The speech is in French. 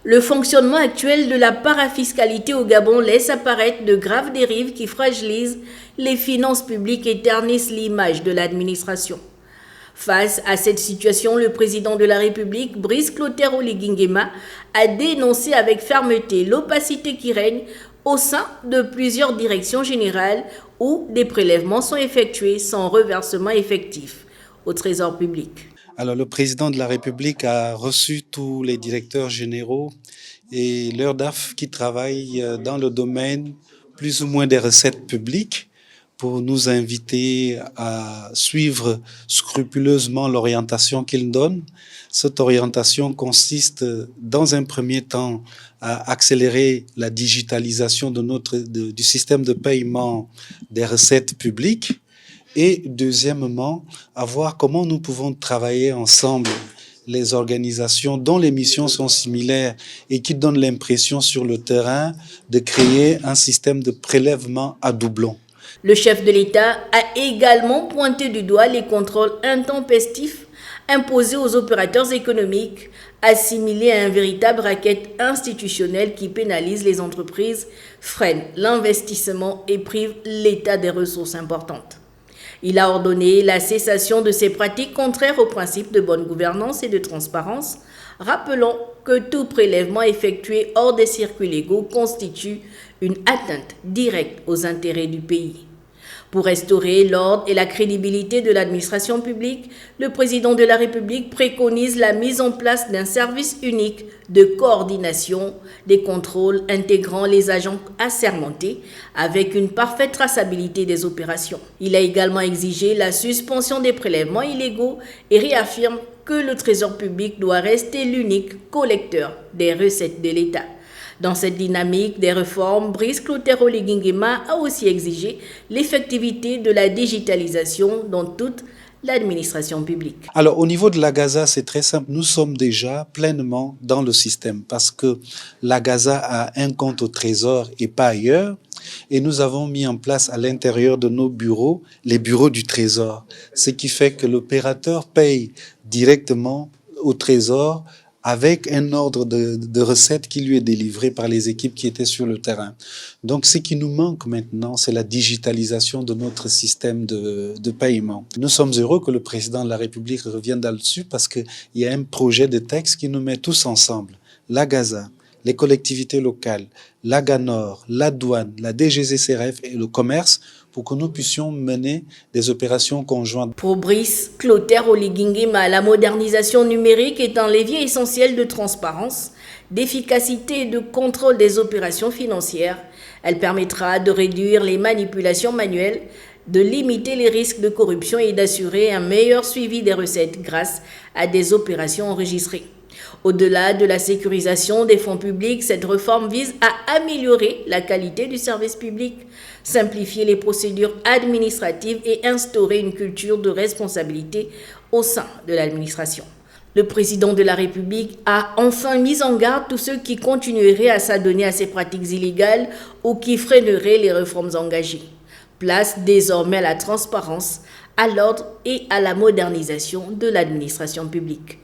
Le fonctionnement actuel de la parafiscalité au Gabon laisse apparaître de graves dérives qui fragilisent les finances publiques et ternissent l'image de l'administration. Face à cette situation, le président de la République, Brice Clotaire Oligui Nguema, a dénoncé avec fermeté l'opacité qui règne au sein de plusieurs directions générales où des prélèvements sont effectués sans reversement effectif au Trésor public. Alors, le président de la République a reçu tous les directeurs généraux et leurs DAF qui travaillent dans le domaine plus ou moins des recettes publiques pour nous inviter à suivre scrupuleusement l'orientation qu'ils donnent. Cette orientation consiste, dans un premier temps, à accélérer la digitalisation du système de paiement des recettes publiques. Et deuxièmement, à voir comment nous pouvons travailler ensemble, les organisations dont les missions sont similaires et qui donnent l'impression sur le terrain de créer un système de prélèvement à doublons. Le chef de l'État a également pointé du doigt les contrôles intempestifs imposés aux opérateurs économiques, assimilés à un véritable racket institutionnel qui pénalise les entreprises, freine l'investissement et prive l'État des ressources importantes. Il a ordonné la cessation de ces pratiques contraires aux principes de bonne gouvernance et de transparence, rappelant que tout prélèvement effectué hors des circuits légaux constitue une atteinte directe aux intérêts du pays. Pour restaurer l'ordre et la crédibilité de l'administration publique, le président de la République préconise la mise en place d'un service unique de coordination des contrôles intégrant les agents assermentés avec une parfaite traçabilité des opérations. Il a également exigé la suspension des prélèvements illégaux et réaffirme que le Trésor public doit rester l'unique collecteur des recettes de l'État. Dans cette dynamique des réformes, Brice Clotaire Oligui Nguema a aussi exigé l'effectivité de la digitalisation dans toute l'administration publique. Alors, au niveau de l'AGASA, c'est très simple. Nous sommes déjà pleinement dans le système parce que l'AGASA a un compte au Trésor et pas ailleurs. Et nous avons mis en place à l'intérieur de nos bureaux, les bureaux du Trésor. Ce qui fait que l'opérateur paye directement au Trésor avec un ordre de recettes qui lui est délivré par les équipes qui étaient sur le terrain. Donc, ce qui nous manque maintenant, c'est la digitalisation de notre système de paiement. Nous sommes heureux que le président de la République revienne là-dessus parce qu'il y a un projet de texte qui nous met tous ensemble. L'AGASA, les collectivités locales, l'AGANOR, la douane, la DGCCRF et le commerce pour que nous puissions mener des opérations conjointes. Pour Brice Clotaire Oligui Nguema, la modernisation numérique est un levier essentiel de transparence, d'efficacité et de contrôle des opérations financières. Elle permettra de réduire les manipulations manuelles, de limiter les risques de corruption et d'assurer un meilleur suivi des recettes grâce à des opérations enregistrées. Au-delà de la sécurisation des fonds publics, cette réforme vise à améliorer la qualité du service public, simplifier les procédures administratives et instaurer une culture de responsabilité au sein de l'administration. Le président de la République a enfin mis en garde tous ceux qui continueraient à s'adonner à ces pratiques illégales ou qui freineraient les réformes engagées. Place désormais à la transparence, à l'ordre et à la modernisation de l'administration publique.